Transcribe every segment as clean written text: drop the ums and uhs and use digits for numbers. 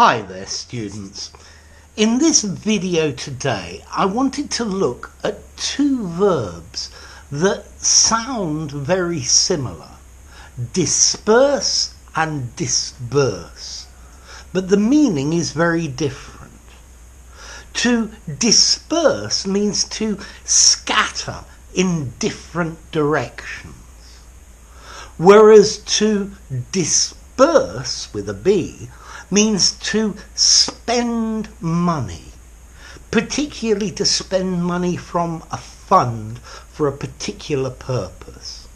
Hi there students. In this video today I wanted to look at two verbs that sound very similar. Disperse and disburse. But the meaning is very different. To disperse means to scatter in different directions. Whereas to disperse with a B means to spend money, particularly to spend money from a fund for a particular purpose.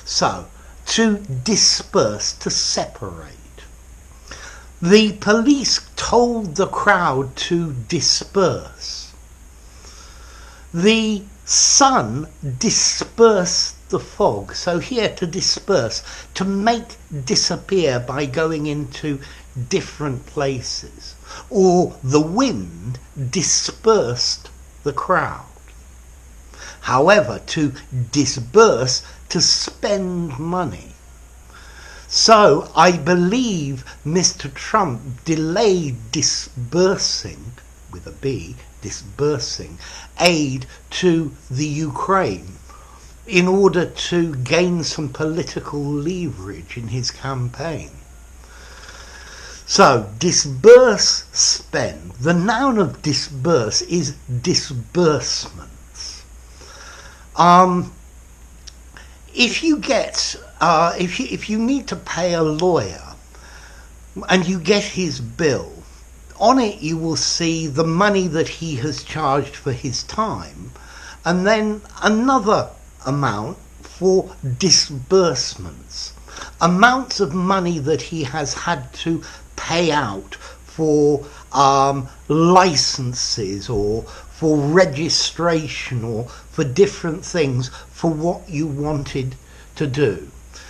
So, to disperse, to separate. The police told the crowd to disperse. The sun dispersed the fog. So here, to disperse, to make disappear by going into different places. Or the wind dispersed the crowd. However, to disburse, to spend money. So I believe Mr. Trump delayed disbursing, with a B, disbursing aid to the Ukraine in order to gain some political leverage in his campaign. So, disburse, spend. The noun of disburse is disbursements. If you get, if you need to pay a lawyer and you get his bill, on it you will see the money that he has charged for his time, and then another amount for disbursements, amounts of money that he has had to pay out for licenses or for registration or for different things for what you wanted to do.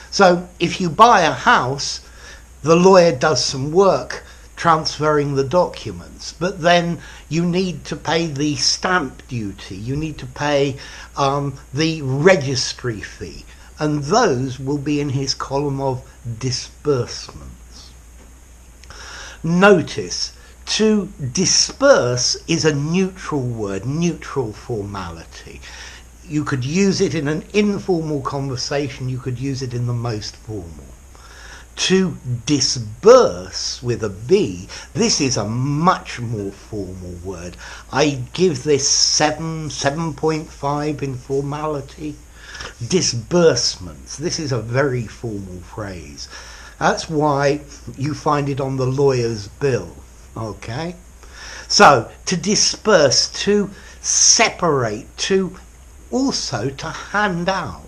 So if you buy a house, the lawyer does some work transferring the documents, but then you need to pay the stamp duty, you need to pay the registry fee, and those will be in his column of disbursements. Notice, to disperse is a neutral word, neutral formality. You could use it in an informal conversation, you could use it in the most formal. To disburse with a B, this is a much more formal word. I give this 7.5 in formality. Disbursements, this is a very formal phrase. That's why you find it on the lawyer's bill. Okay? So, to disperse, to separate, to also to hand out.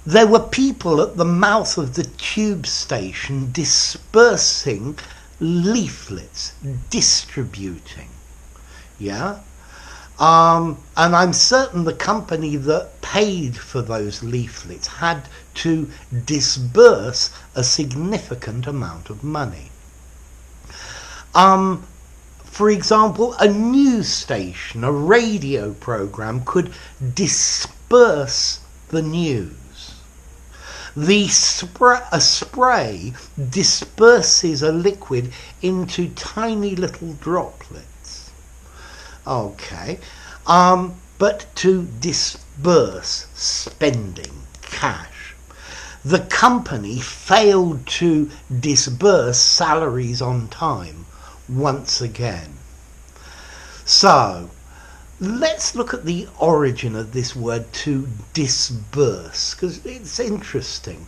There were people at the mouth of the tube station dispersing leaflets, distributing. Yeah? And I'm certain the company that paid for those leaflets had to disburse a significant amount of money. For example, a news station, a radio program could disperse the news. A spray disperses a liquid into tiny little droplets. Okay, but to disburse, spending, cash. The company failed to disburse salaries on time once again. So, let's look at the origin of this word to disburse, because it's interesting.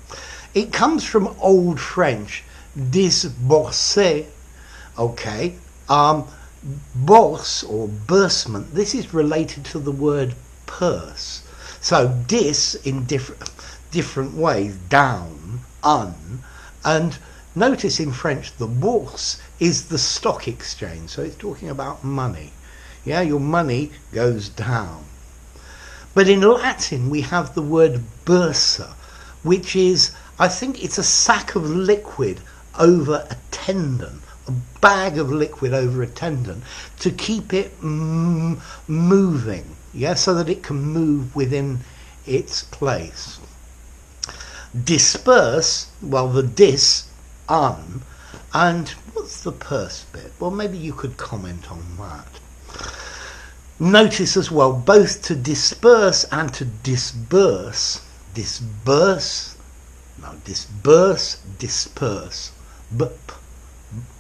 It comes from Old French, disbourser, okay, bourse or bursement, this is related to the word purse. So dis in different ways, down, and notice in French the bourse is the stock exchange, so it's talking about money. Yeah, your money goes down. But in Latin we have the word bursa, which is, I think it's a sack of liquid over a tendon, a bag of liquid over a tendon, to keep it moving, yeah, so that it can move within its place. Disperse, well, the dis, and what's the purse bit? Well, maybe you could comment on that. Notice as well, both to disperse and to disburse, disburse, disperse,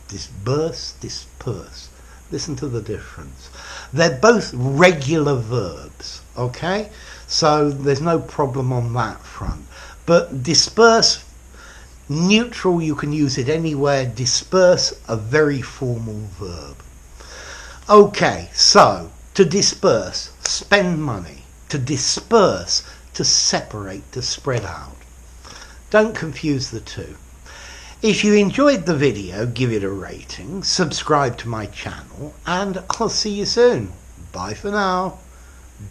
disburse, disperse. Listen to the difference. They're both regular verbs, okay? So there's no problem on that front. But disperse, neutral, you can use it anywhere. Disperse, a very formal verb. Okay, so to disperse, spend money. To disperse, to separate, to spread out. Don't confuse the two. If you enjoyed the video, give it a rating, subscribe to my channel, and I'll see you soon. Bye for now.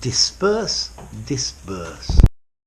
Disperse, disperse.